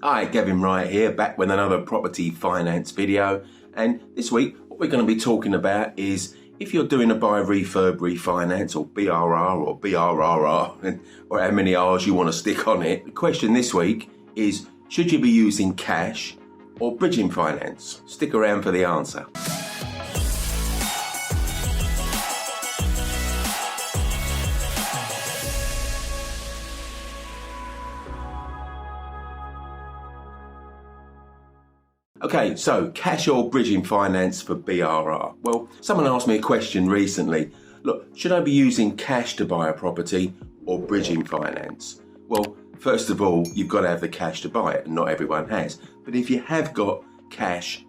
Hi, Gavin Wright here, back with another property finance video. And this week, what we're going to be talking about is if you're doing a buy refurb refinance, or BRR or BRRR, or how many R's you want to stick on it. The question this week is, should you be using cash or bridging finance? Stick around for the answer. Okay, so cash or bridging finance for BRR? Well, someone asked me a question recently. Look, should I be using cash to buy a property or bridging finance? Well, first of all, you've got to have the cash to buy it, and not everyone has. But if you have got cash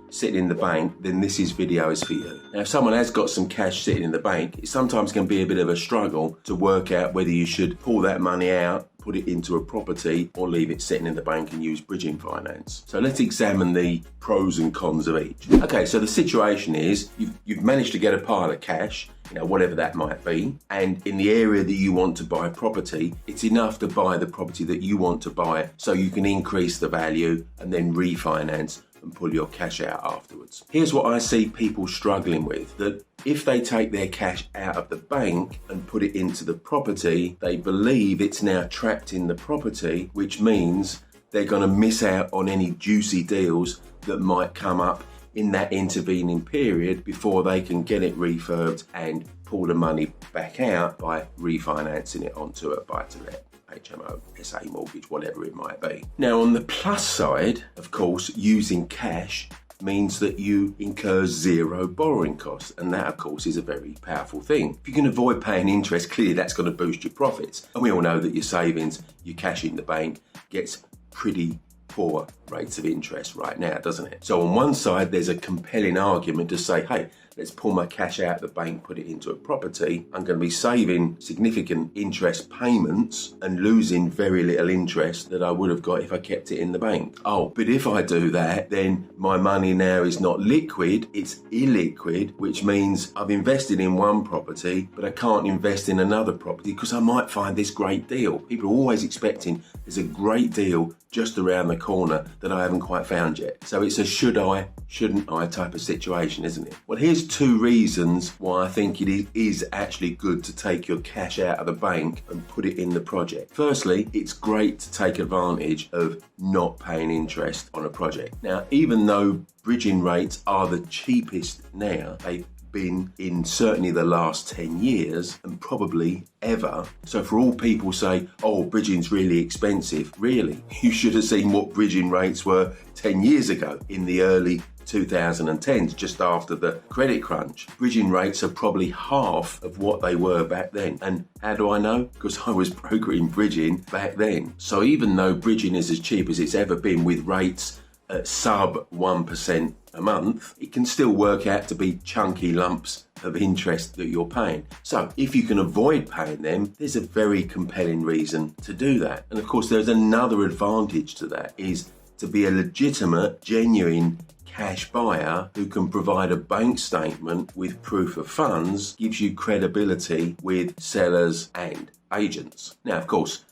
sitting in the bank, then this video is for you. Now, if someone has got some cash sitting in the bank, it's sometimes going to be a bit of a struggle to work out whether you should pull that money out, put it into a property, or leave it sitting in the bank and use bridging finance. So let's examine the pros and cons of each. Okay, so the situation is you've managed to get a pile of cash, whatever that might be, and in the area that you want to buy property, it's enough to buy the property that you want to buy, so you can increase the value and then refinance and pull your cash out afterwards. Here's what I see people struggling with, that if they take their cash out of the bank and put it into the property, they believe it's now trapped in the property, which means they're going to miss out on any juicy deals that might come up in that intervening period before they can get it refurbed and pull the money back out by refinancing it onto a buy-to-let, HMO, SA mortgage, whatever it might be. Now, on the plus side, of course, using cash means that you incur zero borrowing costs, and that, of course, is a very powerful thing. If you can avoid paying interest, clearly that's going to boost your profits. And we all know that your savings, your cash in the bank, gets pretty poor rates of interest right now, doesn't it? So on one side, there's a compelling argument to say, hey, let's pull my cash out of the bank, put it into a property. I'm going to be saving significant interest payments and losing very little interest that I would have got if I kept it in the bank. Oh, but if I do that, then my money now is not liquid, it's illiquid, which means I've invested in one property, but I can't invest in another property because I might find this great deal. People are always expecting there's a great deal just around the corner that I haven't quite found yet. So it's a should I, shouldn't I type of situation, isn't it? Well, here's two reasons why I think it is actually good to take your cash out of the bank and put it in the project. Firstly, it's great to take advantage of not paying interest on a project. Now, even though bridging rates are the cheapest now, they've been in certainly the last 10 years and probably ever. So for all people say, oh, bridging's really expensive, really, you should have seen what bridging rates were 10 years ago in the early 2010s, just after the credit crunch. Bridging rates are probably half of what they were back then. And how do I know? Because I was brokering bridging back then. So even though bridging is as cheap as it's ever been, with rates at sub 1% a month, it can still work out to be chunky lumps of interest that you're paying. So if you can avoid paying them, there's a very compelling reason to do that. And of course, there's another advantage to that, is to be a legitimate, genuine cash buyer who can provide a bank statement with proof of funds, gives you credibility with sellers and agents. Now, of course,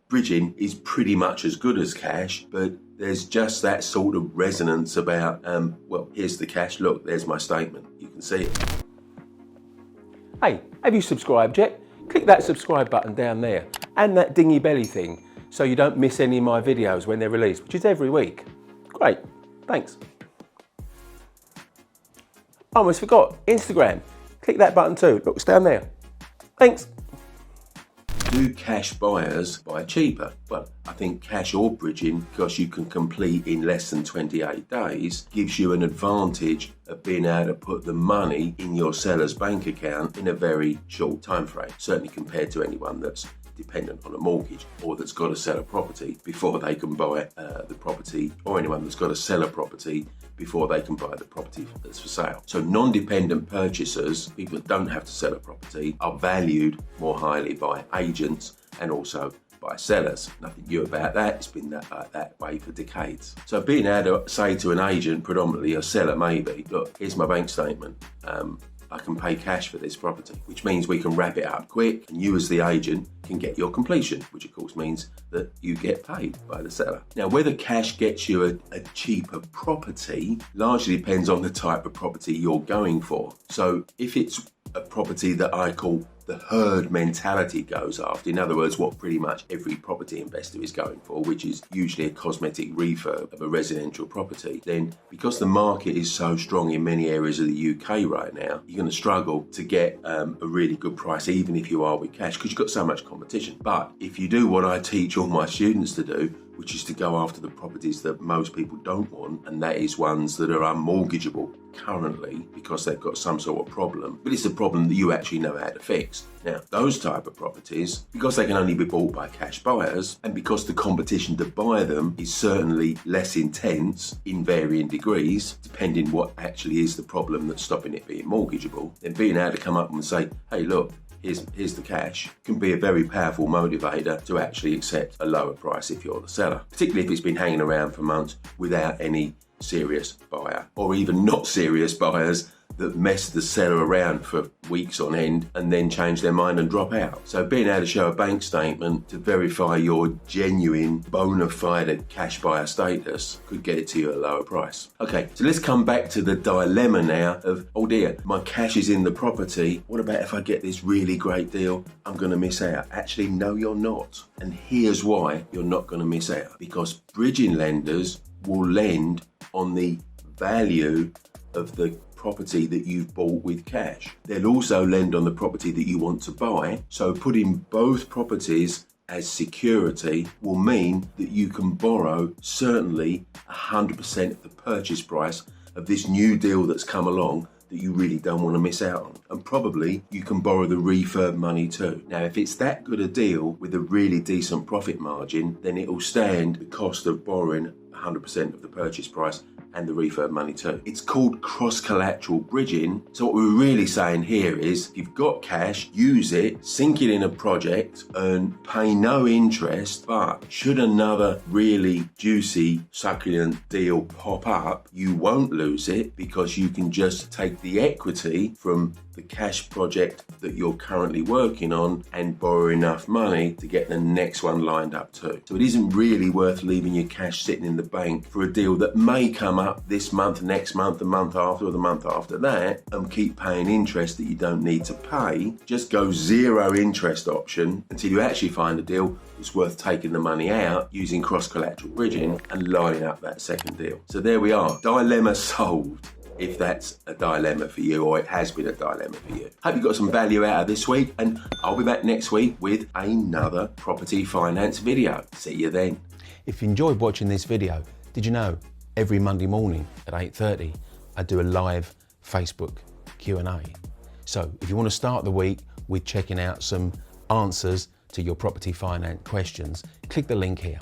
bridging is pretty much as good as cash, but there's just that sort of resonance about, well, here's the cash, look, there's my statement, you can see it. Hey, have you subscribed yet? Click that subscribe button down there and that dingy belly thing so you don't miss any of my videos when they're released, which is every week. Great, thanks. I almost forgot, Instagram. Click that button too, look, it's down there. Thanks. Do cash buyers buy cheaper? Well, I think cash or bridging, because you can complete in less than 28 days, gives you an advantage of being able to put the money in your seller's bank account in a very short time frame, certainly compared to anyone that's dependent on a mortgage or that's got to sell a property before they can buy the property, or anyone that's got to sell a property before they can buy the property that's for sale. So non-dependent purchasers, people that don't have to sell a property, are valued more highly by agents and also by sellers. Nothing new about that. It's been that way for decades. So being able to say to an agent, predominantly a seller maybe, look, here's my bank statement. I can pay cash for this property, which means we can wrap it up quick and you as the agent can get your completion, which of course means that you get paid by the seller. Now, whether cash gets you a cheaper property largely depends on the type of property you're going for. So if it's a property that I call the herd mentality goes after, in other words, what pretty much every property investor is going for, which is usually a cosmetic refurb of a residential property, then because the market is so strong in many areas of the UK right now, you're going to struggle to get a really good price, even if you are with cash, because you've got so much competition. But if you do what I teach all my students to do, which is to go after the properties that most people don't want, and that is ones that are unmortgageable currently because they've got some sort of problem, but it's a problem that you actually know how to fix. Now, those type of properties, because they can only be bought by cash buyers, and because the competition to buy them is certainly less intense in varying degrees, depending what actually is the problem that's stopping it being mortgageable, then being able to come up and say, hey, look, here's the cash, can be a very powerful motivator to actually accept a lower price if you're the seller, particularly if it's been hanging around for months without any serious buyer, or even not serious buyers that mess the seller around for weeks on end and then change their mind and drop out. So being able to show a bank statement to verify your genuine bona fide cash buyer status could get it to you at a lower price. Okay, so let's come back to the dilemma now of, oh dear, my cash is in the property. What about if I get this really great deal? I'm going to miss out. Actually, no, you're not. And here's why you're not going to miss out. Because bridging lenders will lend on the value of the property that you've bought with cash. They'll also lend on the property that you want to buy. So putting both properties as security will mean that you can borrow certainly 100% of the purchase price of this new deal that's come along that you really don't want to miss out on. And probably you can borrow the refurb money too. Now, if it's that good a deal with a really decent profit margin, then it will stand the cost of borrowing 100% of the purchase price and the refurb money too. It's called cross-collateral bridging. So what we're really saying here is, if you've got cash, use it, sink it in a project, and pay no interest, but should another really juicy, succulent deal pop up, you won't lose it because you can just take the equity from the cash project that you're currently working on and borrow enough money to get the next one lined up too. So it isn't really worth leaving your cash sitting in the bank for a deal that may come up this month, next month, the month after, or the month after that, and keep paying interest that you don't need to pay. Just go zero interest option until you actually find a deal that's worth taking the money out using cross-collateral bridging and lining up that second deal. So there we are, dilemma solved, if that's a dilemma for you, or it has been a dilemma for you. Hope you got some value out of this week, and I'll be back next week with another property finance video. See you then. If you enjoyed watching this video, did you know every Monday morning at 8:30 I do a live Facebook Q&A. So if you want to start the week with checking out some answers to your property finance questions, click the link here.